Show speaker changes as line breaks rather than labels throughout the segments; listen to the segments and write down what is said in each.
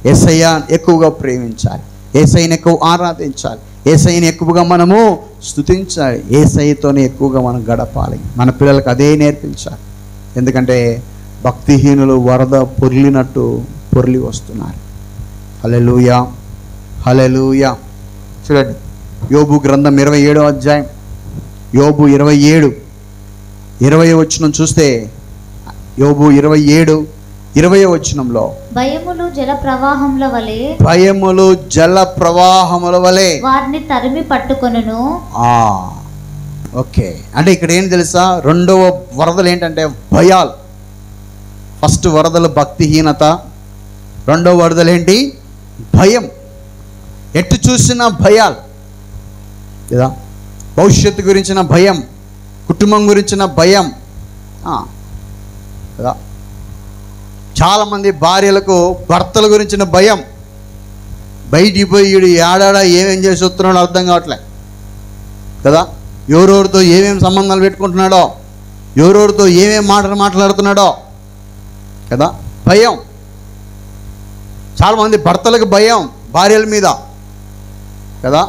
యేసయ్య ఎక్కువగా ప్రేమించాలి, యేసయ్యని ఎక్కువ ఆరాధించాలి, యేసయ్యని ఎక్కువగా మనము స్తుతించాలి, యేసయ్యతోనే ఎక్కువగా మనం గడపాలి. మన పిల్లలకు అదే నేర్పించాలి. ఎందుకంటే భక్తిహీనులు వరద పొర్లినట్టు పొర్లి వస్తున్నారు. హల్లెలూయా, హల్లెలూయా. చూడండి, యోబు గ్రంథం 27వ అధ్యాయం, యోబు 27:20 వచనం చూస్తే, యోబు 27:20 వచనంలో
భయములు జల ప్రవాహముల వలె,
భయములు జల ప్రవాహముల వలె
వారిని తరిమి పట్టుకొనును.
ఓకే, అంటే ఇక్కడ ఏం తెలుసా, రెండవ వరదలు ఏంటంటే భయాలు. ఫస్ట్ వరదలు భక్తిహీనత, రెండవ వరదలు ఏంటి, భయం. ఎటు చూసిన భయాలు కదా, భవిష్యత్తు గురించిన భయం, కుటుంబం గురించిన భయం కదా. చాలామంది భార్యలకు భర్తల గురించిన భయం. బయటికి పోయి వీడు ఏడాడా ఏమేం చేసి వస్తున్నాడో అర్థం కావట్లే కదా, ఎవరెవరితో ఏమేమి సంబంధాలు పెట్టుకుంటున్నాడో, ఎవరెవరితో ఏమేం మాటలు మాట్లాడుతున్నాడో కదా, భయం. చాలామంది భర్తలకు భయం భార్యల మీద కదా.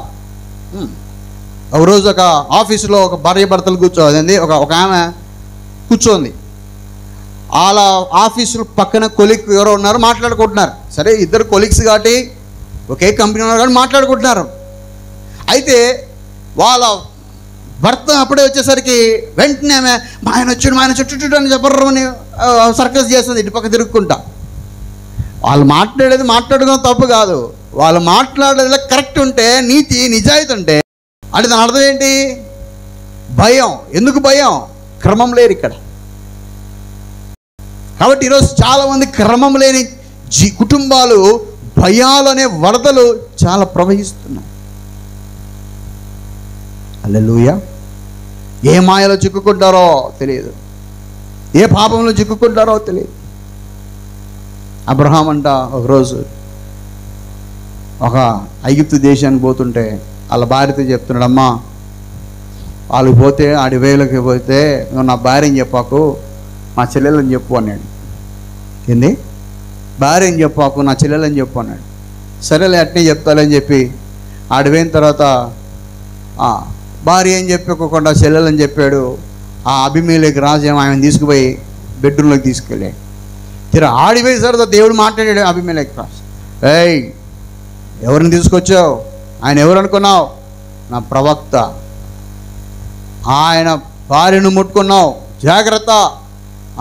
ఒకరోజు ఒక ఆఫీసులో ఒక భార్య భర్తలు కూర్చోండి, ఒక ఆమె కూర్చోంది. వాళ్ళ ఆఫీసులో పక్కన కొలీగ్ ఎవరో ఉన్నారు, మాట్లాడుకుంటున్నారు. సరే, ఇద్దరు కొలీగ్స్ కాబట్టి ఒకే కంపెనీ ఉన్నారు కాబట్టి మాట్లాడుకుంటున్నారు. అయితే వాళ్ళ భర్త అప్పుడే వచ్చేసరికి వెంటనే ఆమె మా ఆయన వచ్చాడు, మా ఆయన చుట్టూ అని చెప్పని సర్కస్ చేస్తుంది ఇటు పక్క తిరుగుకుంటా. వాళ్ళు మాట్లాడుకోవడం తప్పు కాదు, వాళ్ళు మాట్లాడేది కరెక్ట్ ఉంటే, నీతి నిజాయితీ ఉంటే, అంటే దాని అర్థం ఏంటి, భయం. ఎందుకు భయం? క్రమం లేరు ఇక్కడ. కాబట్టి ఈరోజు చాలామంది క్రమం లేని కుటుంబాలు భయాలు అనే వరదలు చాలా ప్రవహిస్తున్నాయి. హల్లెలూయా. ఏ మాయలో చిక్కుకుంటారో తెలియదు, ఏ పాపంలో చిక్కుకుంటారో తెలియదు. అబ్రహాం అంట ఒకరోజు ఒక ఐగుప్తు దేశానికి పోతుంటే వాళ్ళ భార్యతో చెప్తున్నాడు, అమ్మా వాళ్ళకి పోతే అడవిలోకి పోతే నువ్వు నా భార్యని చెప్పాకు, మా చెల్లెలని చెప్పు అన్నాడు. ఏంది, భార్యని చెప్పాకు, నా చెల్లెలని చెప్పు అన్నాడు. సరేలే అట్నే చెప్తాలని చెప్పి ఆడిపోయిన తర్వాత భార్య ఏం చెప్పకుండా చెల్లెలని చెప్పాడు. ఆ అభిమేలకి రాజేమో ఆమెను తీసుకుపోయి బెడ్రూమ్లోకి తీసుకెళ్ళాడు. తీరా ఆడిపోయిన తర్వాత దేవుడు మాట్లాడాడు అభిమేలకి రాజు, ఏయ్ ఎవరిని తీసుకొచ్చావు, ఆయన ఎవరు అనుకున్నావు, నా ప్రవక్త, ఆయన భార్యను ముట్టుకున్నావు, జాగ్రత్త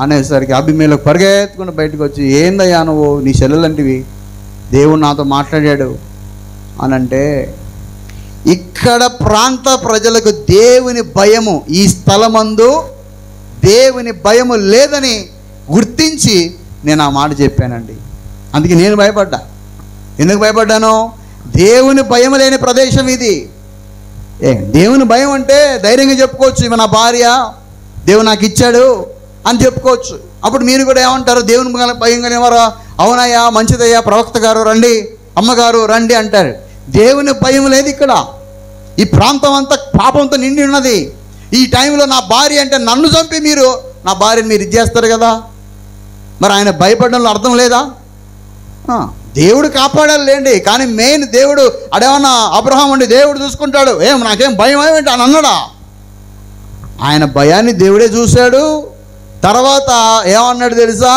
అనేసరికి అభిమేలకు పరిగెత్తుకుని బయటకు వచ్చి, ఏందయ్యా నువ్వు, నీ చెల్లెలంటివి, దేవుడు నాతో మాట్లాడాడు అని అంటే, ఇక్కడ ప్రాంత ప్రజలకు దేవుని భయము, ఈ స్థలమందు దేవుని భయము లేదని గుర్తించి నేను ఆ మాట చెప్పానండి. అందుకే నేను భయపడ్డా. ఎందుకు భయపడ్డాను? దేవుని భయం లేని ప్రదేశం ఇది. దేవుని భయం అంటే ధైర్యంగా చెప్పుకోవచ్చు, ఇవి నా భార్య, దేవుడు నాకు ఇచ్చాడు అని చెప్పుకోవచ్చు. అప్పుడు మీరు కూడా ఏమంటారు, దేవుని భయం కలిగినవారా, అవునయ్యా మంచిదయ్యా ప్రవక్త గారు రండి, అమ్మగారు రండి అంటారు. దేవుని భయం లేదు ఇక్కడ. ఈ ప్రాంతం అంతా పాపంతో నిండి ఉన్నది. ఈ టైంలో నా భార్య అంటే నన్ను చంపి మీరు నా భార్యని మీరు ఇచ్చేస్తారు కదా, మరి ఆయన భయపడడంలో అర్థం లేదా? దేవుడు కాపాడాలి లేండి, కానీ మెయిన్ దేవుడు అడేమన్నా అబ్రహాం అండి దేవుడు చూసుకుంటాడు, నాకేం భయం ఏమిటి అని అన్నాడా? ఆయన భయాన్ని దేవుడే చూశాడు. తర్వాత ఏమన్నాడు తెలుసా,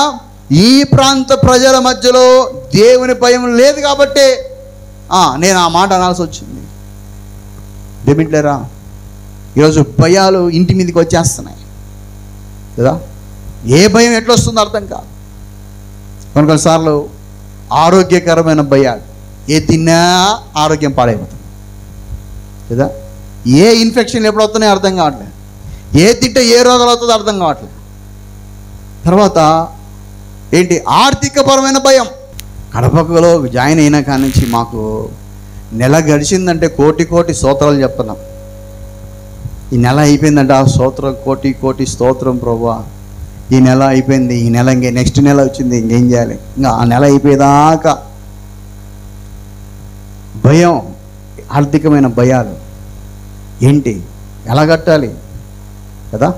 ఈ ప్రాంత ప్రజల మధ్యలో దేవుని భయం లేదు కాబట్టి నేను ఆ మాట అనాల్సి వచ్చింది. డెమిట్లేరా, ఈరోజు భయాలు ఇంటి మీదకి వచ్చేస్తున్నాయి కదా. ఏ భయం ఎట్లా వస్తుందో అర్థం కాదు. కొన్నిసార్లు ఆరోగ్యకరమైన భయాలు, ఏ తిన్నా ఆరోగ్యం పాడైపోతుంది కదా. ఏ ఇన్ఫెక్షన్ ఎప్పుడు వస్తున్నాయో అర్థం కావట్లేదు, ఏ తింటే ఏ రోగాలు అవుతుందో అర్థం కావట్లేదు. తర్వాత ఏంటి, ఆర్థికపరమైన భయం. కడపలో జాయిన్ అయినా కాడి నుంచి మాకు నెల గడిచిందంటే కోటి స్తోత్రాలు చెప్తున్నాం. ఈ నెల అయిపోయిందంటే ఆ స్తోత్రం కోటి స్తోత్రం ప్రభువా, ఈ నెల అయిపోయింది, ఈ నెల ఇంకే నెక్స్ట్ నెల వచ్చింది, ఇంకేం చేయాలి, ఇంకా ఆ నెల అయిపోయేదాకా భయం. ఆర్థికమైన భయాలు ఏంటి, ఎలా కట్టాలి కదా,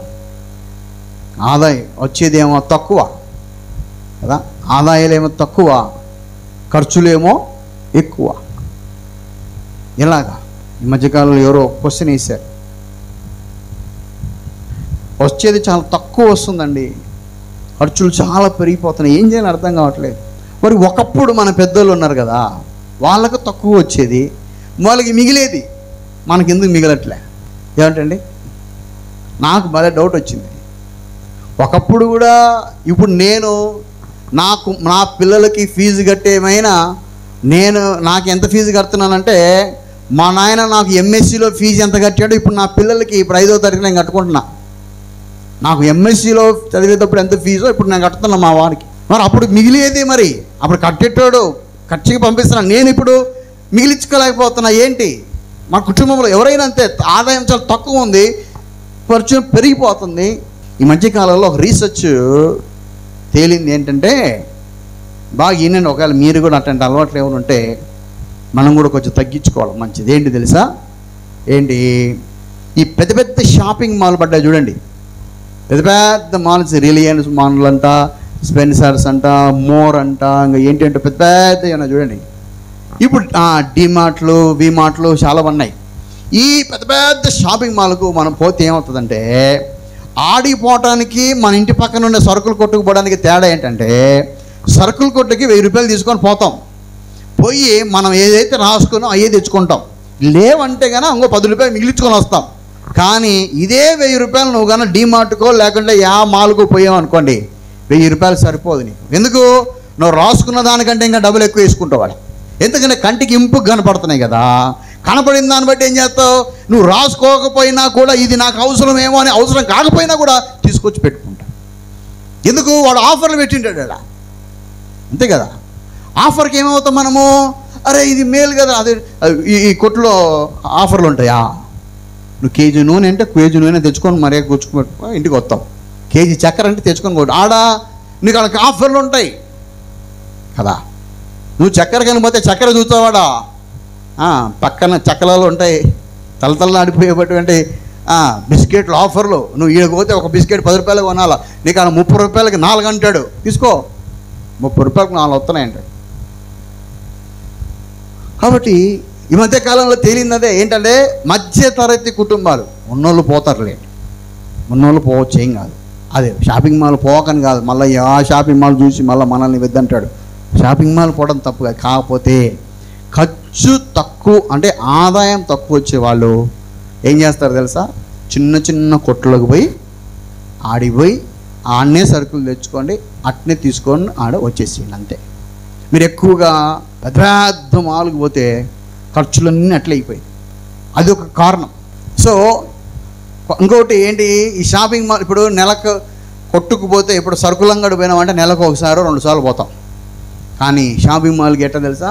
ఆదాయం వచ్చేదేమో తక్కువ కదా, ఆదాయాలేమో తక్కువ, ఖర్చులేమో ఎక్కువ. ఎలాగా? ఈ మధ్యకాలంలో ఎవరో క్వశ్చన్ వేశారు, వచ్చేది చాలా తక్కువ వస్తుందండి, ఖర్చులు చాలా పెరిగిపోతున్నాయి, ఏం చేయాలని అర్థం కావట్లేదు. మరి ఒకప్పుడు మన పెద్దోళ్ళు ఉన్నారు కదా, వాళ్ళకు తక్కువ వచ్చేది, వాళ్ళకి మిగిలేది, మనకెందుకు మిగలట్లే? ఏమంటండి? నాకు భలే డౌట్ వచ్చింది. ఒకప్పుడు కూడా ఇప్పుడు నా పిల్లలకి ఫీజు కట్టేమైనా నాకు ఎంత ఫీజు కడుతున్నానంటే, మా నాయన నాకు ఎంఎస్సిలో ఫీజు ఎంత కట్టాడో ఇప్పుడు నా పిల్లలకి ఇప్పుడు 5వ తరగతి నేను కట్టుకుంటున్నా. నాకు ఎంఎస్సిలో చదివేటప్పుడు ఎంత ఫీజో ఇప్పుడు నేను కట్టుతున్నా మా వారికి. మరి అప్పుడు మిగిలేది, మరి అప్పుడు కట్టేటోడు ఖర్చుకి పంపిస్తున్నా, నేను ఇప్పుడు మిగిలించుకోలేకపోతున్నా. ఏంటి? మా కుటుంబంలో ఎవరైనా అంతే, ఆదాయం చాలా తక్కువ ఉంది, ఖర్చు పెరిగిపోతుంది. ఈ మధ్యకాలంలో ఒక రీసెర్చ్ తేలింది ఏంటంటే, బాగా ఈయనండి, ఒకవేళ మీరు కూడా అట్లాంటి అలవాట్లు ఏమైనా ఉంటే మనం కూడా కొంచెం తగ్గించుకోవాలి, మంచిది. ఏంటి తెలుసా? ఏంటి? ఈ పెద్ద పెద్ద షాపింగ్ మాల్ పడ్డాయి చూడండి, పెద్ద పెద్ద మాల్స్, రిలయన్స్ మాల్ అంట, స్పెన్సర్స్ అంట, మోర్ అంట, ఇంకా ఏంటంటే పెద్ద పెద్ద ఏమన్నా చూడండి. ఇప్పుడు డిమార్ట్లు, విమార్ట్లు చాలా ఉన్నాయి. ఈ పెద్ద పెద్ద షాపింగ్ మాల్కు మనం పోతే ఏమవుతుందంటే, ఆడిపోవటానికి మన ఇంటి పక్కన ఉండే సరుకులు కొట్టుకు పోవడానికి తేడా ఏంటంటే, సరుకుల కొట్టుకి 1000 రూపాయలు తీసుకొని పోతాం, పోయి మనం ఏదైతే రాసుకున్నాం అయ్యే తెచ్చుకుంటాం, లేవంటే కన్నా ఇంకో 10 రూపాయలు మిగిలించుకొని వస్తాం. కానీ ఇదే 1000 రూపాయలు నువ్వు కన్నా డిమార్ట్కో లేకుంటే మాల్కో పోయావనుకోండి, 1000 రూపాయలు సరిపోదు నీకు. ఎందుకు? నువ్వు రాసుకున్న దానికంటే ఇంకా డబ్బులు ఎక్కువ వేసుకుంటావు వాడు. ఎందుకంటే కంటికి ఇంపుగా కనపడుతున్నాయి కదా, కనపడిన దాన్ని బట్టి ఏం చేస్తావు? నువ్వు రాసుకోకపోయినా కూడా ఇది నాకు అవసరమేమో అని, అవసరం కాకపోయినా కూడా తీసుకొచ్చి పెట్టుకుంటా. ఎందుకు? వాడు ఆఫర్లు పెట్టింటాడు అలా, అంతే కదా. ఆఫర్కి ఏమవుతాం మనము? అరే ఇది మేలు కదా, అదే ఈ కొట్లో ఆఫర్లు ఉంటాయా? నువ్వు కేజీ నూనె అంటే కేజీ నూనె తెచ్చుకొని మరే కూర్చుకో ఇంటికి వస్తావు, కేజీ చక్కెర అంటే తెచ్చుకొని కొట్టు, నీకు అక్కడ ఆఫర్లు ఉంటాయి కదా. నువ్వు చక్కెర కనిపోతే చక్కెర చూస్తావాడా? పక్కన చక్కెరలు ఉంటాయి, తలతలలాడిపోయేటువంటి బిస్కెట్లు ఆఫర్లు. నువ్వు ఈడకపోతే ఒక బిస్కెట్ 10 రూపాయలు కొనాలా, నీకు అక్కడ 30 రూపాయలకి 4 అంటాడు, తీసుకో, 30 రూపాయలకు 4 వస్తున్నాయంటాడు. కాబట్టి ఈ మధ్య కాలంలో తేలిందదే ఏంటంటే, మధ్య తరగతి కుటుంబాలు ఉన్నోళ్ళు పోతారులే, ఉన్నోళ్ళు పోవచ్చు, ఏం కాదు. అదే షాపింగ్ మాల్ పోకని కాదు, మళ్ళీ ఆ షాపింగ్ మాల్ చూసి మళ్ళీ మనల్ని వద్దంటాడు. షాపింగ్ మాల్ పోవడం తప్పుగా, కాకపోతే ఖర్చు తక్కువ అంటే ఆదాయం తక్కువ వచ్చే వాళ్ళు ఏం చేస్తారు తెలుసా? చిన్న చిన్న కొట్లకు పోయి ఆడిపోయి ఆడనే సరుకులు తెచ్చుకోండి, అట్నే తీసుకొని ఆడ వచ్చేసేయండి, అంతే. మీరు ఎక్కువగా పెద్ద పెద్ద మాల్కి పోతే ఖర్చులన్నీ అట్లే అయిపోయాయి, అది ఒక కారణం. సో ఇంకొకటి ఏంటి, ఈ షాపింగ్ మాల్ ఇప్పుడు నెలకు కొట్టుకుపోతే, ఇప్పుడు సరుకులంగడి పోయినామంటే నెలకు ఒకసారి 2 సార్లు పోతాం. కానీ షాపింగ్ మాల్కి ఎట్లా తెలుసా?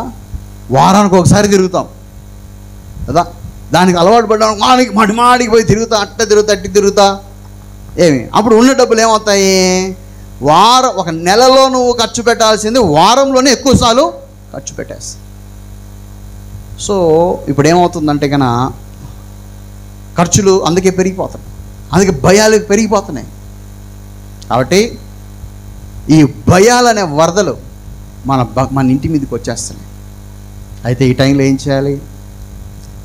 వారానికి ఒకసారి తిరుగుతాం కదా. దానికి అలవాటు పడ్డానికి మాడికి పోయి తిరుగుతా, అట్ట తిరుగుతా ఏమి, అప్పుడు ఉన్న డబ్బులు ఏమవుతాయి? ఒక నెలలో నువ్వు ఖర్చు పెట్టాల్సింది వారంలోనే ఎక్కువ సార్లు ఖర్చు పెట్టేస్తా. సో ఇప్పుడు ఏమవుతుందంటే కన్నా ఖర్చులు అందుకే పెరిగిపోతున్నాయి, అందుకే భయాలు పెరిగిపోతున్నాయి. కాబట్టి ఈ భయాలనే వరదలు మన ఇంటి మీదకి వచ్చేస్తున్నాయి. అయితే ఈ టైంలో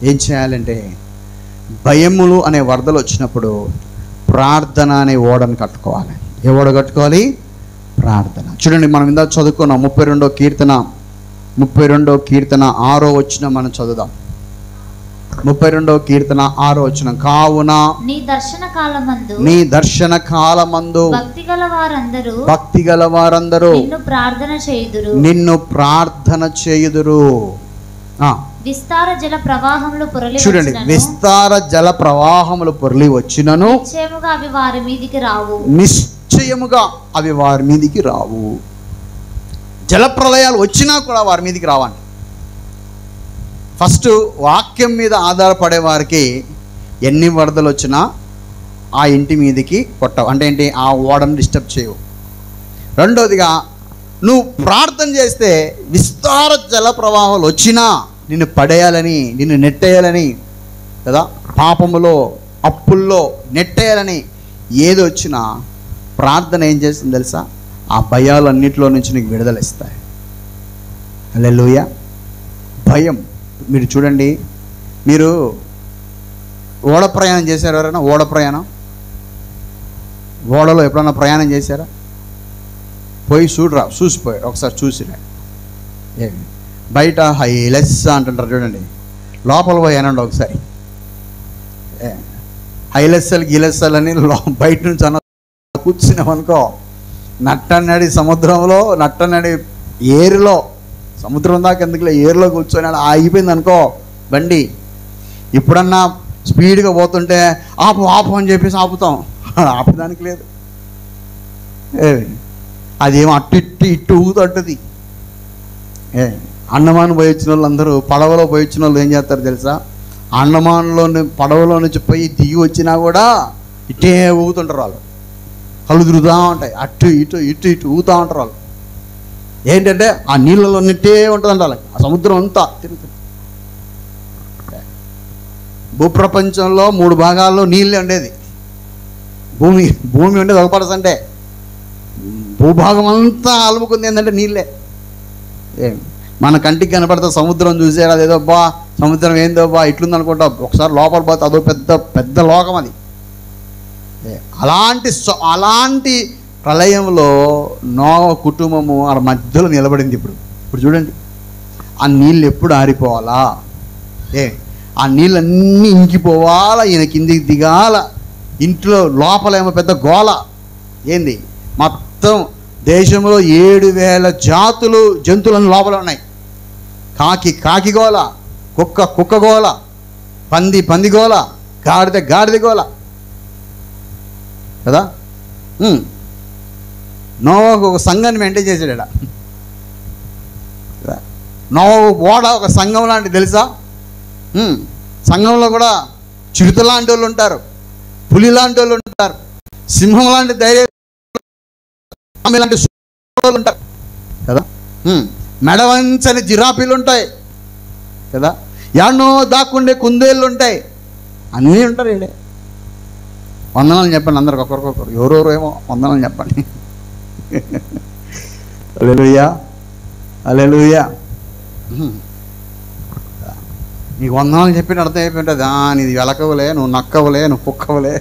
ఏం చేయాలంటే, భయములు అనే వరదలు వచ్చినప్పుడు ప్రార్థన అనే ఓడను కట్టుకోవాలి. ఏ ఓడ కట్టుకోవాలి? ప్రార్థన. చూడండి, మనం ఇందాక చదువుకున్నాం 32వ కీర్తన 6వ వచనం మనం చదువుదాం. 32వ కీర్తన 6వ వచనం. కావున నీ దర్శన కాలమందు భక్తి గల వారందరూ నిన్ను ప్రార్థన చేయుదురు.
విస్తార జల ప్రవాహములు పొరలి
చూడండి, విస్తార జల ప్రవాహములు పొరలి వచ్చినను
నిశ్చయముగా అవి వారి మీదికి రావు.
జల ప్రళయాలు వచ్చినా కూడా వారి మీదికి రావండి. ఫస్ట్ వాక్యం మీద ఆధారపడే వారికి ఎన్ని వరదలు వచ్చినా ఆ ఇంటి మీదికి కొట్టవు. అంటే ఏంటి? ఆ ఓడను డిస్టర్బ్ చేయవు. రెండోదిగా, నువ్వు ప్రార్థన చేస్తే విస్తార జల ప్రవాహాలు వచ్చినా నిన్ను పడేయాలని, నిన్ను నెట్టేయాలని కదా, పాపములో అప్పుల్లో నెట్టేయాలని ఏది వచ్చినా ప్రార్థన ఏం చేస్తుంది తెలుసా? ఆ భయాలన్నింటిలో నుంచి నీకు విడుదల ఇస్తాయి హల్లెలూయా. భయం. మీరు చూడండి, మీరు ఓడ ప్రయాణం చేశారు ఎవరైనా? ఓడ ప్రయాణం, ఓడలో ఎప్పుడన్నా ప్రయాణం చేశారా? పోయి చూసిపోయారు ఒకసారి, చూసిరా. బయట హైలెస్ అంటుంటారు చూడండి, లోపల పోయి అనండి ఒకసారి. హైలెస్సలు గిలెస్సలు అని బయట నుంచి అన్న కూర్చున్నామనుకో, నట్టనడి సముద్రంలో, నట్టనడి ఏరులో, సముద్రం దాకా ఎందుకులే, ఏరులో కూర్చొని ఆగిపోయింది అనుకో బండి. ఇప్పుడన్నా స్పీడ్గా పోతుంటే ఆపు ఆపు అని చెప్పేసి ఆపుతాం, ఆపడానికి లేదు. అదేమో అట్టు ఇట్టు ఇట్టు ఊగుతుంటుంది. అండమాన్ పోయి వచ్చిన వాళ్ళు అందరూ, పడవలో పోయి వచ్చిన వాళ్ళు ఏం చేస్తారు తెలుసా? అండమాన్లోని పడవలో నుంచి పోయి దిగి వచ్చినా కూడా ఇట్టే ఊగుతుంటారు వాళ్ళు. కళ్ళు తిరుగుతూ ఉంటాయి, అటు ఇటు ఇటు ఇటు ఊగుతూ ఉంటారు వాళ్ళు. ఏంటంటే ఆ నీళ్ళలో నిట్టే ఉంటుందంట వాళ్ళకి, ఆ సముద్రం అంతా తిరుగుతుంది. భూప్రపంచంలో 3 భాగాల్లో నీళ్ళే ఉండేది. భూమి ఉండేది 1%. భూభాగం అంతా అలుముకుంది ఏంటంటే నీళ్ళే. మన కంటికి కనపడితే సముద్రం చూసారు, అదేదో బా సముద్రం ఏందో బా ఇట్లుంది అనుకుంటా. ఒకసారి లోపల పోతే అదో పెద్ద పెద్ద లోకం అది. అలాంటి ప్రళయంలో నోవహు కుటుంబము ఆ మధ్యలో నిలబడింది. ఇప్పుడు చూడండి, ఆ నీళ్ళు ఎప్పుడు ఆరిపోవాలా? ఆ నీళ్ళన్నీ ఇంకిపోవాలా, ఈయన కిందికి దిగాల. ఇంట్లో లోపలేమో పెద్ద గోల. ఏంది? మొత్తం దేశంలో 7,000 జాతులు జంతువులను లోపల ఉన్నాయి. కాకి గోల, కుక్క గోల, పంది గోల, గాడిద గోల కదా. నోవహు ఒక సంఘాన్ని మెయింటైన్ చేశాడు. నోవహు ఓడ ఒక సంఘం లాంటి తెలుసా? సంఘంలో కూడా చిరుత లాంటి వాళ్ళు ఉంటారు, పులి లాంటి వాళ్ళు ఉంటారు, సింహం లాంటి ధైర్యం లాంటి వాళ్ళు ఉంటారు కదా. మెడవంచని జిరాఫీలు ఉంటాయి కదా. ఎన్నో దాక్కుండే కుందేళ్ళు ఉంటాయి, అన్నీ ఉంటారు. ఈడే వందనాలు చెప్పండి అందరికి, ఒకరికొకరు, ఎవరెవరు ఏమో వందనాలు చెప్పండి. హల్లెలూయా, హల్లెలూయా. నీకు వందనాలు చెప్పిన అర్థం అయిపోయి ఉంటుంది, నీది వెలకవలే, నువ్వు నక్కవలే, నువ్వు కుక్కవలే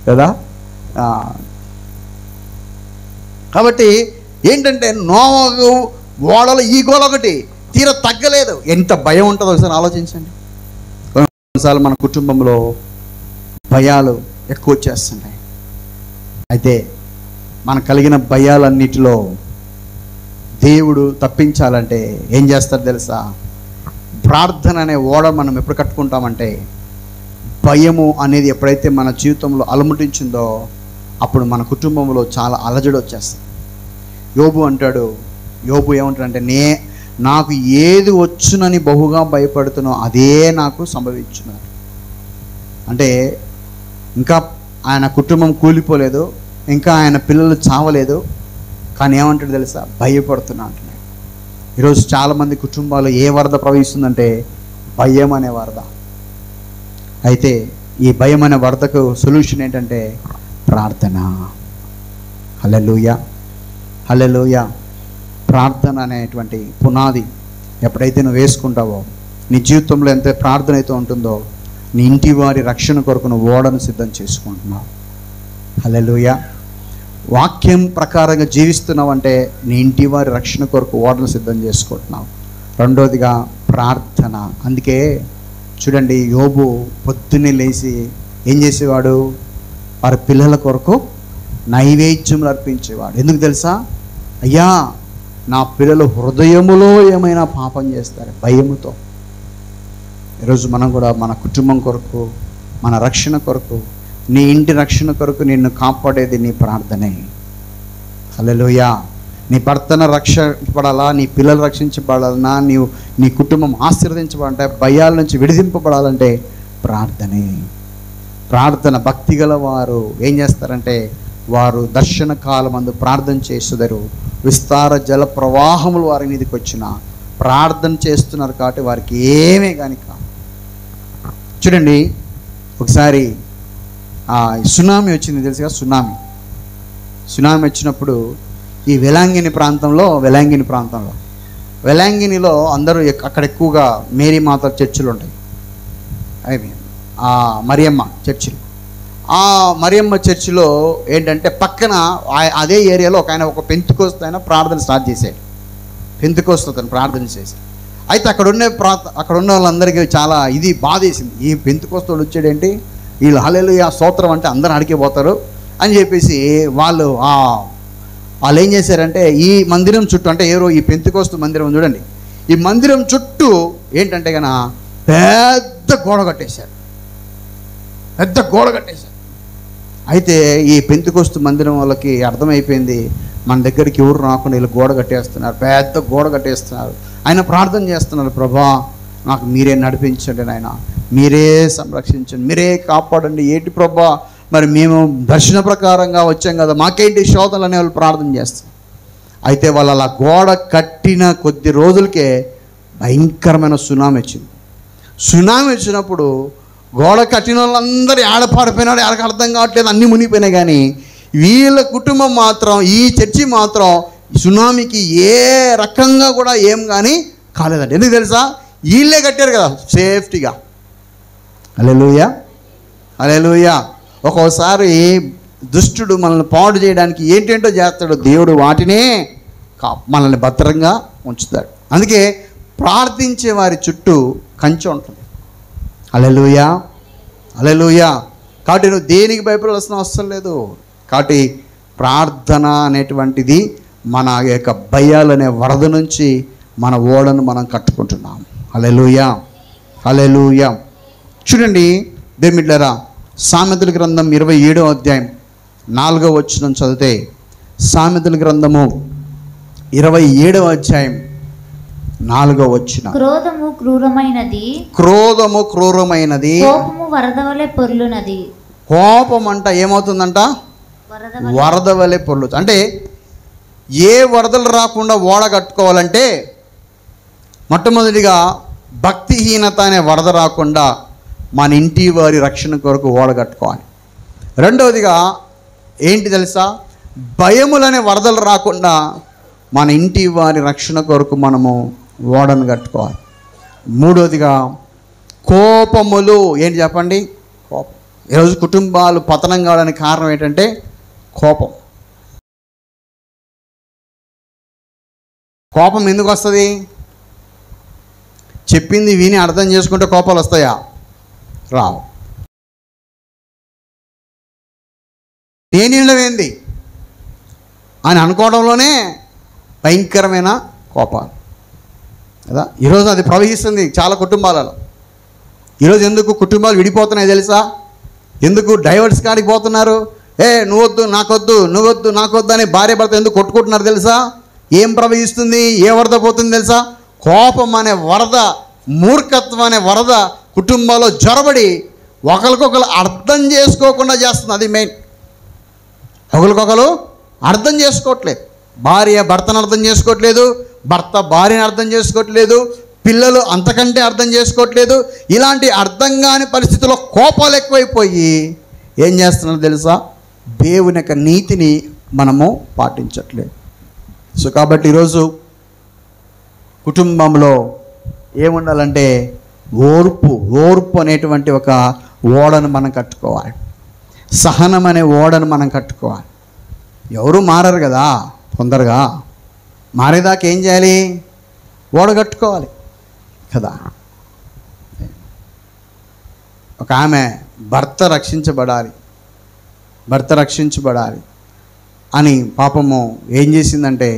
కదా. కాబట్టి ఏంటంటే నోవహు ఓడలో ఈ గోల ఒకటి తీర తగ్గలేదు. ఎంత భయం ఉంటుందో ఒకసారి ఆలోచించండి. కొన్నిసార్లు మన కుటుంబంలో భయాలు ఎక్కువ వచ్చేస్తున్నాయి. అయితే మనకు కలిగిన భయాలన్నిటిలో దేవుడు తప్పించాలంటే ఏం చేస్తారు తెలుసా? ప్రార్థన అనే ఓడ మనం ఎప్పుడు కట్టుకుంటామంటే, భయము అనేది ఎప్పుడైతే మన జీవితంలో అలముటించిందో అప్పుడు మన కుటుంబంలో చాలా అలజడి వచ్చేస్తుంది. యోబు అంటాడు, యోబు ఏమంటాడంటే, నాకు ఏది వచ్చునని బహుగా భయపడుతున్నో అదే నాకు సంభవించున్నారు. అంటే ఇంకా ఆయన కుటుంబం కూలిపోలేదు, ఇంకా ఆయన పిల్లలు చావలేదు, కానీ ఏమంటాడు తెలుసా? భయపడుతున్నా అంటున్నాడు. ఈరోజు చాలామంది కుటుంబాలు ఏ వరద ప్రవహిస్తుందంటే భయం అనే వరద. అయితే ఈ భయం అనే వరదకు సొల్యూషన్ ఏంటంటే ప్రార్థన. హల్లెలూయా, హల్లెలూయా. ప్రార్థన అనేటువంటి పునాది ఎప్పుడైతే నువ్వు వేసుకుంటావో, నీ జీవితంలో ఎంత ప్రార్థన అయితే ఉంటుందో, నీ ఇంటి వారి రక్షణ కొరకు నువ్వు ఓడను సిద్ధం చేసుకుంటున్నావు. హల్లెలూయా. వాక్యం ప్రకారంగా జీవిస్తున్నావు అంటే నీ ఇంటి వారి రక్షణ కొరకు ఓడను సిద్ధం చేసుకుంటున్నావు. రెండోదిగా ప్రార్థన. అందుకే చూడండి, యోబు పొద్దున్నే లేచి ఏం చేసేవాడు? వారి పిల్లల కొరకు నైవేద్యములు అర్పించేవాడు. ఎందుకు తెలుసా? అయ్యా, నా పిల్లలు హృదయములో ఏమైనా పాపం చేస్తారు భయముతో. ఈరోజు మనం కూడా మన కుటుంబం కొరకు, మన రక్షణ కొరకు, నీ ఇంటి రక్షణ కొరకు నిన్ను కాపాడేది నీ ప్రార్థనే. హల్లెలూయా. నీ భర్తను రక్షించబడాలా, నీ పిల్లలు రక్షించబడాలన్నా, నీ కుటుంబం ఆశీర్వదించబడాలంటే, భయాల నుంచి విడిదింపబడాలంటే ప్రార్థనే. ప్రార్థన. భక్తి గల వారు ఏం చేస్తారంటే, వారు దర్శన కాలమందు ప్రార్థన చేస్తున్నారు. విస్తార జల ప్రవాహములు వారి మీదకి వచ్చిన ప్రార్థన చేస్తున్నారు కాబట్టి వారికి ఏమీ కానీ కాదు. చూడండి, ఒకసారి సునామీ వచ్చింది తెలుసుగా. సునామీ వచ్చినప్పుడు ఈ వెలాంగిని ప్రాంతంలో వెలాంగినిలో అందరూ అక్కడ ఎక్కువగా మేరీ మాత చర్చిలు ఉంటాయి. అవి మరియమ్మ చర్చిలు. ఆ మరియమ్మ చర్చిలో ఏంటంటే పక్కన అదే ఏరియాలో ఒక పెంతుకోస్తు ఆయన ప్రార్థన స్టార్ట్ చేశాడు. పెంతుకోస్తు అతను ప్రార్థన చేశాడు. అయితే అక్కడ ఉన్న వాళ్ళందరికీ చాలా ఇది బాధేసింది. ఈ పెంతుకోస్తోడు వచ్చాడేంటి, వీళ్ళు హల్లెలూయా స్తోత్రం అంటే అందరూ అడిగిపోతారు అని చెప్పేసి వాళ్ళు ఏం చేశారంటే ఈ మందిరం చుట్టూ, అంటే ఈ పెంతుకోస్తు మందిరం చూడండి, ఈ మందిరం చుట్టూ ఏంటంటే కన పెద్ద గోడ కట్టేశారు. అయితే ఈ పెంతుకోస్తు మందిరం వాళ్ళకి అర్థమైపోయింది, మన దగ్గరికి ఎవరు రాకుండా వీళ్ళు గోడ కట్టేస్తున్నారు, పెద్ద గోడ కట్టేస్తున్నారు. ఆయన ప్రార్థన చేస్తున్నారు, ప్రభా నాకు మీరే నడిపించండి, నాయన మీరే సంరక్షించండి, మీరే కాపాడండి. ఏంటి ప్రభా, మరి మేము దర్శన ప్రకారంగా వచ్చాం కదా, మాకేంటి శోధనలు అనే వాళ్ళు ప్రార్థన చేస్తారు. అయితే వాళ్ళు అలా గోడ కట్టిన కొద్ది రోజులకే భయంకరమైన సునామీ వచ్చింది. సునామీ వచ్చినప్పుడు గోడ కట్టిన వాళ్ళందరూ ఆడపాడిపోయినాడు, ఎవరికి అర్థం కావట్లేదు, అన్నీ మునిగిపోయినాయి. కానీ వీళ్ళ కుటుంబం మాత్రం, ఈ చర్చి మాత్రం సునామీకి ఏ రకంగా కూడా ఏం కానీ కాలేదండి. ఎందుకు తెలుసా, వీళ్ళే కట్టారు కదా సేఫ్టీగా. హల్లెలూయా, హల్లెలూయా. ఒక్కోసారి దుష్టుడు మనల్ని పాడు చేయడానికి ఏంటేంటో చేస్తాడు, దేవుడు వాటినే మనల్ని భద్రంగా ఉంచుతాడు. అందుకే ప్రార్థించే వారి చుట్టూ కంచె ఉంటుంది. హల్లెలూయా, హల్లెలూయా. కాబట్టి నువ్వు దేనికి భయపడాల్సిన అవసరం లేదు. కాబట్టి ప్రార్థన అనేటువంటిది మన యొక్క భయాలనే వరద నుంచి మన ఓడను మనం కట్టుకుంటున్నాం. హల్లెలూయా, హల్లెలూయా. చూడండి దేవునిబిడ్డలారా, సామెతల గ్రంథం 27వ అధ్యాయం 4వ వచనం చదివితే, సామెతల గ్రంథము 27వ అధ్యాయం 4వ వచనం,
క్రోధము క్రూరమైనది,
క్రోధము క్రూరమైనది,
కోపము వరద వలె పొర్లునది.
కోపం అంట ఏమవుతుందంట, వరద వలె పొర్లుతుంది. అంటే ఏ వరదలు రాకుండా ఓడ కట్టుకోవాలంటే మొట్టమొదటిగా భక్తిహీనత అనే వరద రాకుండా మన ఇంటి వారి రక్షణ కొరకు ఓడ కట్టుకోవాలి. రెండవదిగా ఏంటి తెలుసా, భయములనే వరదలు రాకుండా మన ఇంటి వారి రక్షణ కొరకు మనము ఓడను కట్టుకోవాలి. మూడవదిగా కోపములు. ఏంటి చెప్పండి, కోపం. ఈరోజు కుటుంబాలు పతనం కావడానికి కారణం ఏంటంటే కోపం. కోపం ఎందుకు వస్తుంది? చెప్పింది విని అర్థం చేసుకుంటే కోపాలు వస్తాయా? రావు. నేనేంది అని అనుకోవడంలోనే భయంకరమైన కోపాలు కదా. ఈరోజు అది ప్రవహిస్తుంది చాలా కుటుంబాలలో. ఈరోజు ఎందుకు కుటుంబాలు విడిపోతున్నాయి తెలుసా? ఎందుకు డైవర్స్ కాడికి పోతున్నారు? నువ్వొద్దు నాకొద్దు, నువ్వొద్దు నాకొద్దు అని భార్య భర్త ఎందుకు కొట్టుకుంటున్నారు తెలుసా? ఏం ప్రవహిస్తుంది, ఏ వరద పోతుంది తెలుసా? కోపం అనే వరద, మూర్ఖత్వం అనే వరద కుటుంబాల్లో జొరబడి ఒకరికొకరు అర్థం చేసుకోకుండా చేస్తుంది. అది మెయిన్. ఒకరికొకరు అర్థం చేసుకోవట్లేదు. భార్య భర్తను అర్థం చేసుకోవట్లేదు, భర్త భార్యను అర్థం చేసుకోవట్లేదు, పిల్లలు అంతకంటే అర్థం చేసుకోవట్లేదు. ఇలాంటి అర్థం కాని పరిస్థితుల్లో కోపాలు ఎక్కువైపోయి ఏం చేస్తున్నారు తెలుసా? దేవుని యొక్క నీతిని మనము పాటించట్లేదు. సో కాబట్టి ఈరోజు కుటుంబంలో ఏముండాలంటే ఓర్పు అనేటువంటి ఒక ఓడను మనం కట్టుకోవాలి. సహనం అనే ఓడను మనం కట్టుకోవాలి. ఎవరు మారరు కదా తొందరగా. మారేదాకా ఏం చేయాలి? ఓడ కట్టుకోవాలి కదా. ఒక ఆమె భర్త రక్షించబడాలి అని పాపము ఏం చేసిందంటే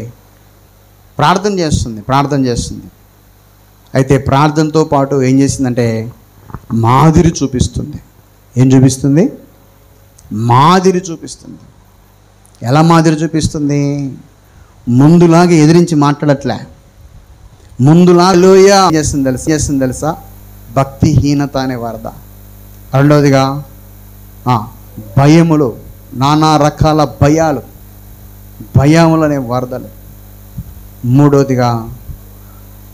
ప్రార్థన చేస్తుంది. అయితే ప్రార్థనతో పాటు ఏం చేసిందంటే మాదిరి చూపిస్తుంది. ఏం చూపిస్తుంది? మాదిరి చూపిస్తుంది. ఎలా మాదిరి చూపిస్తుంది? ముందులాగా ఎదిరించి మాట్లాడట్లే. ముందులాగా చేస్తుంది తెలుసా? భక్తిహీనత అనే వరద. రెండవదిగా భయములు, నానా రకాల భయములు అనే వరదలు. మూడవదిగా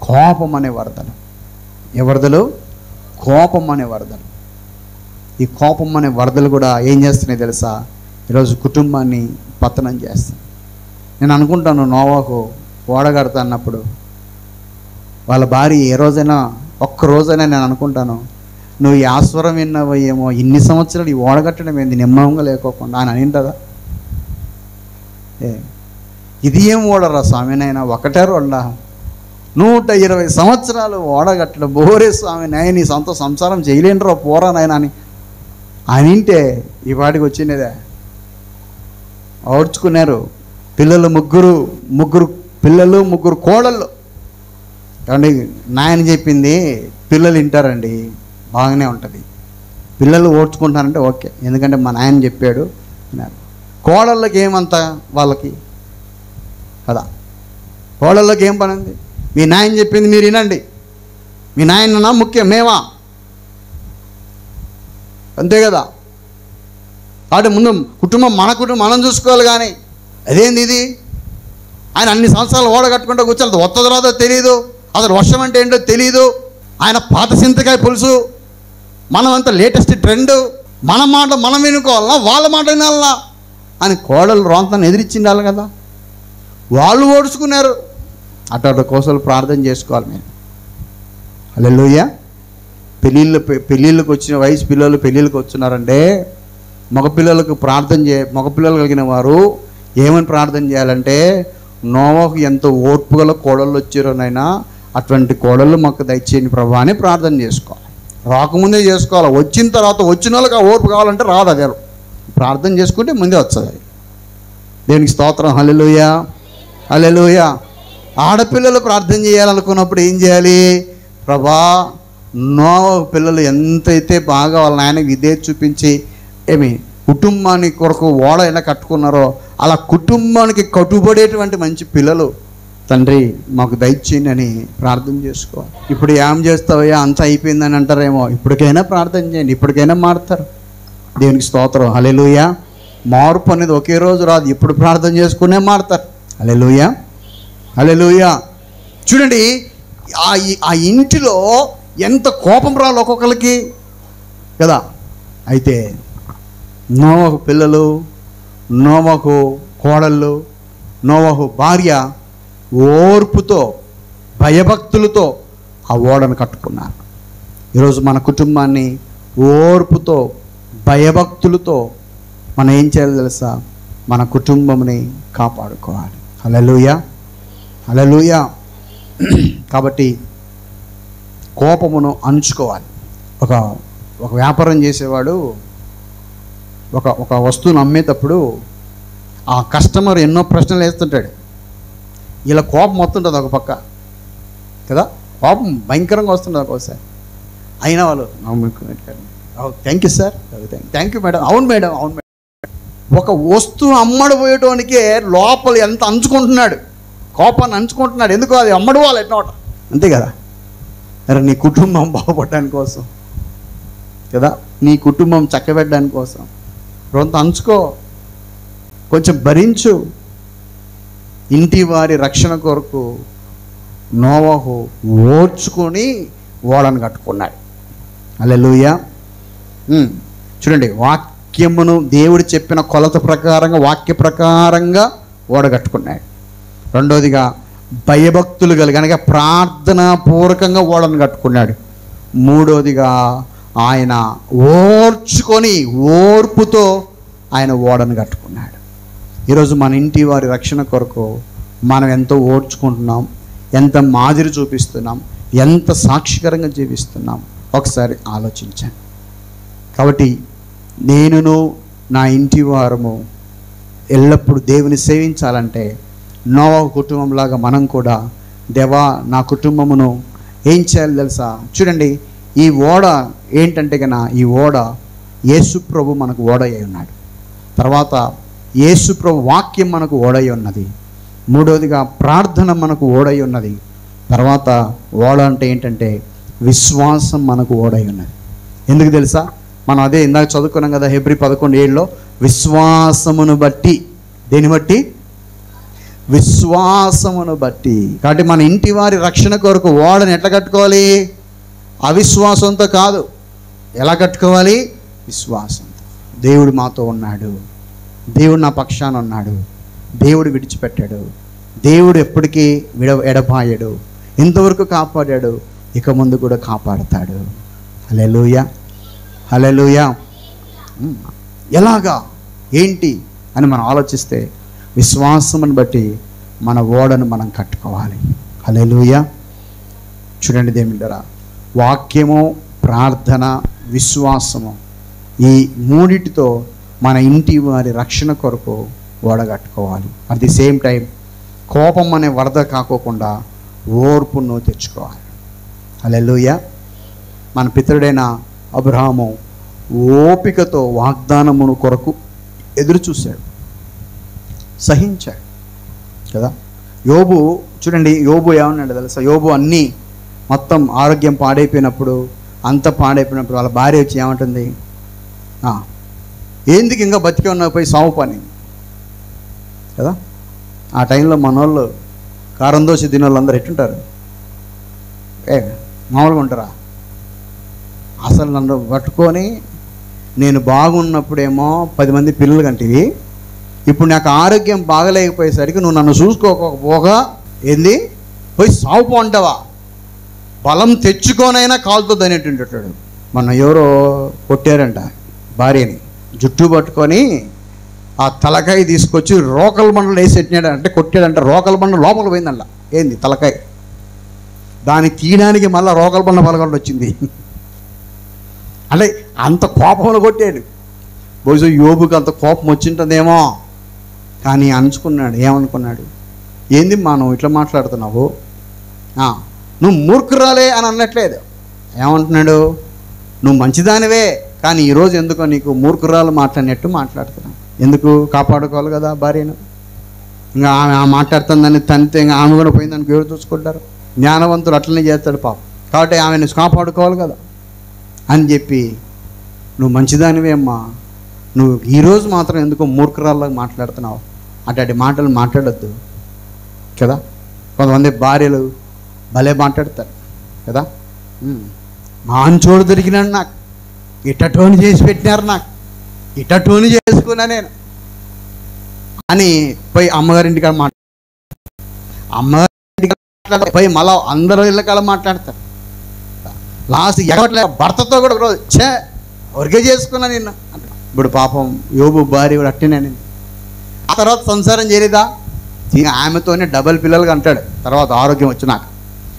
కోపం అనే వరదలు. ఏ వరదలు? కోపం అనే వరదలు. ఈ కోపం అనే వరదలు కూడా ఏం చేస్తున్నాయి తెలుసా? ఈరోజు కుటుంబాన్ని పతనం చేస్తాయి. నేను అనుకుంటాను, నోవాహు ఓడ కడతా అన్నప్పుడు వాళ్ళ భార్య ఏ రోజైనా ఒక్క రోజైనా నేను అనుకుంటాను, నువ్వు ఈ ఆస్వరం విన్నావో ఏమో, ఇన్ని సంవత్సరాలు ఈ ఓడగట్టడం ఏంది నిమ్మలంగా లేకోకుండా అని అనింటదా? ఇది ఏం ఓడరా స్వామినైనా, ఒకటే రోడ్డా 120 సంవత్సరాలు ఓడగట్టడం బోరే స్వామి, నాయన నీ సొంత సంసారం చేయలేనురా పోరా నాయన అని అనింటే ఈ వాటికి వచ్చినదే. ఓడ్చుకున్నారు. పిల్లలు ముగ్గురు పిల్లలు, 3 కోడళ్ళు. కాబట్టి నాయన చెప్పింది పిల్లలు వింటారండి, బాగానే ఉంటుంది. పిల్లలు ఓడ్చుకుంటారంటే ఓకే, ఎందుకంటే మా నాయన చెప్పాడు అన్నారు. కోడళ్ళకి ఏమంత వాళ్ళకి కదా, కోడళ్ళకి ఏం పని ఉంది? మీ నాయన చెప్పింది మీరు వినండి, మీ నాయన ముఖ్యం, మేమా? అంతే కదా. కాబట్టి ముందు కుటుంబం, మన కుటుంబం మనం చూసుకోవాలి. కానీ అదేంది ఇది, ఆయన అన్ని సంవత్సరాలు ఓడగట్టుకుంటూ కూర్చోలేదు, వత్తదో రాదో తెలియదు, అసలు వర్షం అంటే ఏంటో తెలియదు. ఆయన పాత చింతకాయ పులుసు, మనం అంతా లేటెస్ట్ ట్రెండ్, మన మాట మనం వినుకోవాలన్నా వాళ్ళ మాట వినాలన్నా అని కోడలు రోంతను ఎదిరించిండాలి కదా. వాళ్ళు ఓడుచుకున్నారు. అటు కోసం ప్రార్థన చేసుకోవాలి మీరు. హల్లెలూయా. పెళ్ళిళ్ళకి వచ్చిన వయసు పిల్లలు పెళ్ళిళ్ళకి వచ్చినారంటే మగపిల్లలకు మగపిల్లలు కలిగిన వారు ఏమని ప్రార్థన చేయాలంటే, నోవహు ఎంత ఓర్పు గల కోడళ్ళు వచ్చారోనైనా అటువంటి కోడళ్ళు మాకు దయచేయండి ప్రభా అని ప్రార్థన చేసుకోవాలి. రాకముందే చేసుకోవాలి. వచ్చిన తర్వాత వచ్చిన వాళ్ళకి ఆ ఓర్పు కావాలంటే రాదు. అదే ప్రార్థన చేసుకుంటే ముందే వస్తుంది. దేవునికి స్తోత్రం. హల్లెలూయా, హల్లెలూయా. ఆడపిల్లలు ప్రార్థన చేయాలనుకున్నప్పుడు ఏం చేయాలి? ప్రభా నోవహు పిల్లలు ఎంతైతే బాగా వాళ్ళ నాయనకి విధేయత చూపించి కుటుంబాన్ని కొరకు ఓడ ఎలా కట్టుకున్నారో అలా కుటుంబానికి కట్టుబడేటువంటి మంచి పిల్లలు తండ్రి మాకు దయచేయండి అని ప్రార్థన చేసుకో. ఇప్పుడు ఏం చేస్తావయ్యా అంత అయిపోయిందని అంటారేమో, ఇప్పటికైనా ప్రార్థన చేయండి, ఇప్పటికైనా మారుతారు. దేవునికి స్తోత్రం. హల్లెలూయా. మార్పు అనేది ఒకే రోజు రాదు, ఇప్పుడు ప్రార్థన చేసుకునే మారుతారు. హల్లెలూయా, హల్లెలూయా. చూడండి, ఆ ఇంటిలో ఎంత కోపం రాలి ఒక్కొక్కరికి కదా. అయితే నోవహు పిల్లలు, నోవహు కోడళ్ళు, నోవహు భార్య ఓర్పుతో భయభక్తులతో ఆ ఓడను కట్టుకున్నారు. ఈరోజు మన కుటుంబాన్ని ఓర్పుతో భయభక్తులతో మనం ఏం చేయాలి తెలుసా? మన కుటుంబంని కాపాడుకోవాలి. హల్లెలూయా, హల్లెలూయా. కాబట్టి కోపమును అణుచుకోవాలి. ఒక వ్యాపారం చేసేవాడు ఒక వస్తువును అమ్మేటప్పుడు ఆ కస్టమర్ ఎన్నో ప్రశ్నలు వేస్తుంటాడు. ఇలా కోపం వస్తుంటుంది ఒక పక్క కదా, కోపం భయంకరంగా వస్తుంటుంది ఒక్కోసారి. అయినా వాళ్ళు thank you sir, thank you madam, అవును మేడం, అవును మేడం. ఒక వస్తువు అమ్మడిపోయేటానికే లోపల ఎంత అంచుకుంటున్నాడు, కోపాన్ని అంచుకుంటున్నాడు. ఎందుకు? అది అమ్మడవాలి ఎట్నోట, అంతే కదా. అరే నీ కుటుంబం బాగుపడడానికి కోసం కదా, నీ కుటుంబం చక్కబెట్టడానికి కోసం కొంత అంచుకో, కొంచెం భరించు. ఇంటి వారి రక్షణ కొరకు నోవహు ఓర్చుకొని ఓడను కట్టుకున్నాడు. హల్లెలూయా. చూడండి, వాక్యమును దేవుడు చెప్పిన కొలత ప్రకారంగా, వాక్య ప్రకారంగా ఓడగట్టుకున్నాడు. రెండోదిగా భయభక్తులు కలిగి ప్రార్థనా పూర్వకంగా ఓడను కట్టుకున్నాడు. మూడోదిగా ఆయన ఓర్చుకొని ఓర్పుతో ఆయన ఓడను కట్టుకున్నాడు. ఈరోజు మన ఇంటి వారి రక్షణ కొరకు మనం ఎంతో ఓర్చుకుంటున్నాం, ఎంత మాదిరి చూపిస్తున్నాం, ఎంత సాక్షికరంగా జీవిస్తున్నాం ఒకసారి ఆలోచించాను. కాబట్టి నేనును నా ఇంటి వారము ఎల్లప్పుడూ దేవుని సేవించాలంటే నోవహు కుటుంబంలాగా మనం కూడా దేవా నా కుటుంబమును ఏం చేయాలి తెలుసా? చూడండి, ఈ ఓడ ఏంటంటే కన్నా ఈ ఓడ యేసు ప్రభు మనకు ఓడయ్యి ఉన్నాడు. తర్వాత యేసు ప్రభు వాక్యం మనకు ఓడయ్యి ఉన్నది. మూడవదిగా ప్రార్థన మనకు ఓడయ్యి ఉన్నది. తర్వాత ఓడ అంటే ఏంటంటే విశ్వాసం మనకు ఓడయ్యి ఉన్నది. ఎందుకు తెలుసా? మనం అదే ఇందాక చదువుకున్నాం కదా, హెబ్రీ 11:7 విశ్వాసమును బట్టి. దేని బట్టి? విశ్వాసమును బట్టి. కాబట్టి మన ఇంటి వారి రక్షణ కొరకు ఓడని ఎట్లా కట్టుకోవాలి? అవిశ్వాసంతో కాదు. ఎలా కట్టుకోవాలి? విశ్వాసంతో. దేవుడు మాతో ఉన్నాడు, దేవుడు నా పక్షాన ఉన్నాడు, దేవుడు విడిచిపెట్టాడు, దేవుడు ఎప్పటికీ ఎడబాయడు. ఇంతవరకు కాపాడాడు, ఇక ముందు కూడా కాపాడతాడు. హల్లెలూయా, హల్లెలూయా. ఎలాగా, ఏంటి అని మనం ఆలోచిస్తే విశ్వాసమును బట్టి మన ఓడను మనం కట్టుకోవాలి. హల్లెలూయా. చూడండి దేవునిరా, వాక్యము, ప్రార్థన, విశ్వాసము, ఈ మూడిటితో మన ఇంటి వారి రక్షణ కొరకు ఓడగట్టుకోవాలి. అట్ ది సేమ్ టైం కోపం అనే వరద కాకోకుండా ఓర్పును తెచ్చుకోవాలి. హల్లెలూయా. మన పితరుడైన అబ్రహాము ఓపికతో వాగ్దానమును కొరకు ఎదురు చూశాడు, సహించాడు కదా. యోబు చూడండి, యోబు ఏమన్నాడు తెలుసా? యోబు అన్నీ మొత్తం ఆరోగ్యం పాడైపోయినప్పుడు, అంత పాడైపోయినప్పుడు వాళ్ళ భార్య వచ్చి ఏమంటుంది? ఎందుకు ఇంకా బతికే ఉన్నావు, పోయి సావు పని కదా. ఆ టైంలో మన వాళ్ళు కారం దోశ తినే వాళ్ళందరూ ఎట్టుంటారు? మామూలుగా ఉంటారా? అసలు నన్ను పట్టుకొని నేను బాగున్నప్పుడేమో 10 మంది పిల్లలు కంటివి, ఇప్పుడు నాకు ఆరోగ్యం బాగలేకపోయేసరికి నువ్వు నన్ను చూసుకోకపోగా ఏంది పోయి సావు అంటావా? బలం తెచ్చుకోనైనా కాలుతో దనేటుంటాడు. మొన్న ఎవరో కొట్టారంట భార్యని, జుట్టు పట్టుకొని ఆ తలకాయ తీసుకొచ్చి రోకల బండలు వేసి పెట్టినాడు. అంటే కొట్టాడంట, రోకల బండ లోపల పోయిందంట. ఏంది తలకాయ, దాన్ని తీయడానికి మళ్ళీ రోకల బండ పలగొండ వచ్చింది. అంటే అంత కోపంలో కొట్టాడు. బహుశా యోబుకి అంత కోపం వచ్చింటుందేమో, కానీ అంచుకున్నాడు. ఏమనుకున్నాడు? ఏంది మా నువ్వు ఇట్లా మాట్లాడుతున్నావు, నువ్వు మూర్ఖురాలే అని అనట్లేదు. ఏమంటున్నాడు? నువ్వు మంచిదానివే, కానీ ఈరోజు ఎందుకో నీకు మూర్ఖురాలు మాట్లాడినట్టు మాట్లాడుతున్నావు. ఎందుకు? కాపాడుకోవాలి కదా భార్యను. ఇంకా ఆమె మాట్లాడుతుందని తంతే ఇంకా ఆమె కూడా పోయిందని ఎవరు చూసుకుంటారు? జ్ఞానవంతుడు అట్లనే చేస్తాడు పాపం. కాబట్టి ఆమెను కాపాడుకోవాలి కదా అని చెప్పి, నువ్వు మంచిదానివే అమ్మా, నువ్వు ఈరోజు మాత్రం ఎందుకో మూర్ఖురాల్లాగా మాట్లాడుతున్నావు, అట్లాంటి మాటలు మాట్లాడద్దు కదా. కొంతమంది భార్యలు భలే మాట్లాడతారు కదా. మాంచోడు దొరికినాడు నాకు, ఇట్టటోని చేసి పెట్టినారు, నాకు ఇట్టటోని చేసుకున్నా నేను అని పోయి అమ్మగారింటికి అమ్మగారింటికి పోయి మళ్ళా అందరూ ఇళ్ళకాల మాట్లాడతారు. లాస్ట్ ఎగట్లే భర్తతో కూడా రోజు ఊరికే చేసుకున్నా నిన్న. ఇప్పుడు పాపం యోబు భార్య కూడా అట్టినే. ఆ తర్వాత సంసారం చేయలేదా? ఆమెతోనే డబల్ పిల్లలుగా అంటాడు తర్వాత ఆరోగ్యం వచ్చినాక.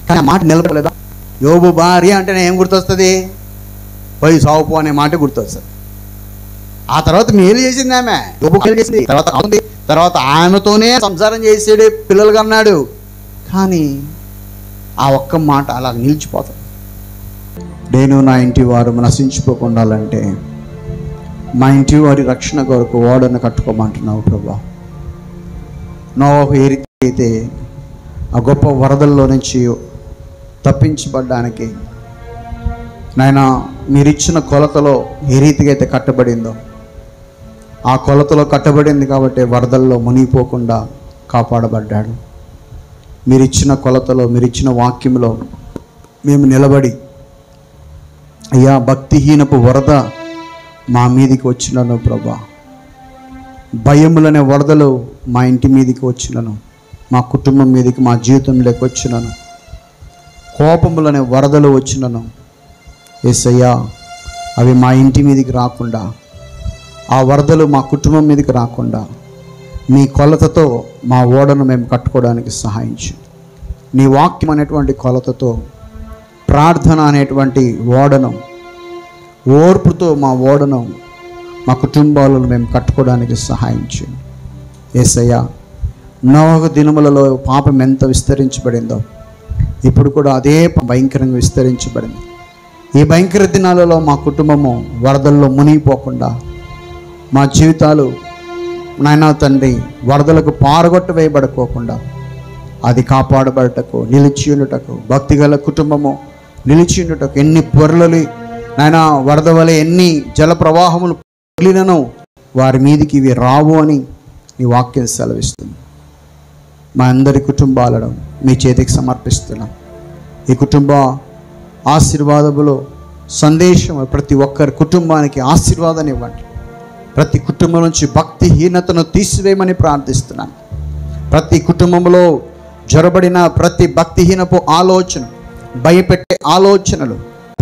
కానీ ఆ మాట నిలబడలేదా? యోబు భార్య అంటేనే ఏం గుర్తొస్తుంది? పోయి సావుపో అనే మాట గుర్తొస్తుంది. ఆ తర్వాత మేలు చేసింది ఆమె, యోబు మేలు చేసింది. తర్వాత ఆమెతోనే సంసారం చేసేడు, పిల్లలుగా అన్నాడు. కానీ ఆ ఒక్క మాట అలా నిలిచిపోతుంది. నేను నా ఇంటి వారు నశించిపోకుండాలంటే మా ఇంటి వారి రక్షణ కొరకు ఓడను కట్టుకోమంటున్నావు ప్రభా. నోవహు ఏ రీతి అయితే ఆ గొప్ప వరదల్లో నుంచి తప్పించబడ్డానికి నాయన మీరిచ్చిన కొలతలో ఏ రీతిగా అయితే కట్టబడిందో, ఆ కొలతలో కట్టబడింది కాబట్టి వరదల్లో మునిగిపోకుండా కాపాడబడ్డాడు. మీరిచ్చిన కొలతలో, మీరిచ్చిన వాక్యంలో మేము నిలబడి, అయ్యా భక్తిహీనపు వరద మా మీదికి వచ్చినను ప్రభా, భయములనే వరదలు మా ఇంటి మీదికి వచ్చినను, మా కుటుంబం మీదికి, మా జీవితంలోకి వచ్చినను, కోపములనే వరదలు వచ్చినను యేసయ్యా అవి మా ఇంటి మీదికి రాకుండా, ఆ వరదలు మా కుటుంబం మీదకి రాకుండా నీ కొలతతో మా ఓడను మేము కట్టుకోవడానికి సహాయించు. నీ వాక్యం అనేటువంటి కొలతతో, ప్రార్థన అనేటువంటి ఓడను, ఓర్పుతో మా ఓడను, మా కుటుంబాలను మేము కట్టుకోవడానికి సహాయించు యేసయ్యా. నోవహు దినములలో పాపం ఎంత విస్తరించబడిందో ఇప్పుడు కూడా అదే భయంకరంగా విస్తరించబడింది. ఈ భయంకర దినాలలో మా కుటుంబము వరదల్లో మునిగిపోకుండా, మా జీవితాలు నాయనా తండ్రి వరదలకు పారగొట్టు వేయబడుకోకుండా అది కాపాడబడటకు, నిలిచియుండుటకు, భక్తిగల కుటుంబము నిలిచియుండుటకు, ఎన్ని పొరలు నాయన వరద వలె ఎన్ని జల ప్రవాహములు పొర్లినను వారి మీదికి ఇవి రావు అని ఈ వాక్యం సెలవిస్తుంది. మా అందరి కుటుంబాలను మీ చేతికి సమర్పిస్తున్నాం. ఈ కుటుంబ ఆశీర్వాదములో సందేశం ప్రతి ఒక్కరి కుటుంబానికి ఆశీర్వాదాన్ని ఇవ్వండి. ప్రతి కుటుంబం నుంచి భక్తిహీనతను తీసివేయమని ప్రార్థిస్తున్నాను. ప్రతి కుటుంబంలో జొరబడిన ప్రతి భక్తిహీనపు ఆలోచన, భయపెట్టే ఆలోచనలు,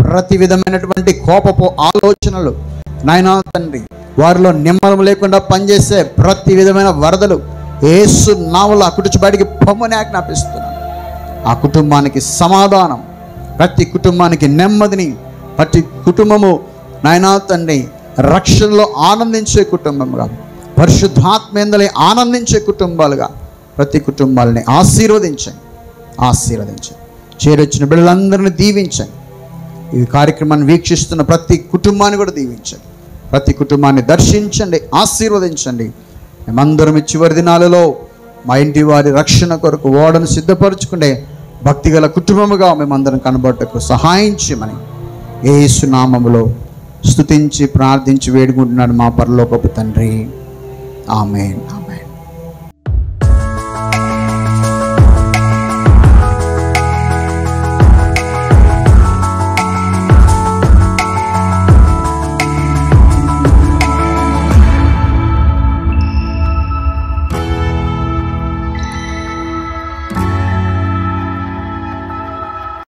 ప్రతి విధమైనటువంటి కోపపు ఆలోచనలు నాయనా తండ్రి, వారిలో నిమ్మలం లేకుండా పనిచేసే ప్రతి విధమైన వరదలు యేసు నామములో ఆ కుటుంబ బయటికి పొమ్మని ఆజ్ఞాపిస్తున్నాను. ఆ కుటుంబానికి సమాధానం, ప్రతి కుటుంబానికి నెమ్మదిని, ప్రతి కుటుంబము నాయనా తండ్రి రక్షణలో ఆనందించే కుటుంబంగా, పరిశుద్ధాత్మేందలే ఆనందించే కుటుంబాలుగా ప్రతి కుటుంబాలని ఆశీర్వదించండి. చేరొచ్చిన బిడ్డలందరినీ దీవించండి. ఈ కార్యక్రమాన్ని వీక్షిస్తున్న ప్రతి కుటుంబాన్ని కూడా దీవించండి. ప్రతి కుటుంబాన్ని దర్శించండి, ఆశీర్వదించండి. మేమందరం ఈ చివరి దినాలలో మా ఇంటి వారి రక్షణ కొరకు ఓడను సిద్ధపరచుకునే భక్తిగల కుటుంబముగా మేమందరం కనబడటకు సహాయం చేయమని యేసు నామములో స్తుతించి ప్రార్థించి వేడుకుంటున్నాడు మా పరలోకపు తండ్రి. ఆమేన్.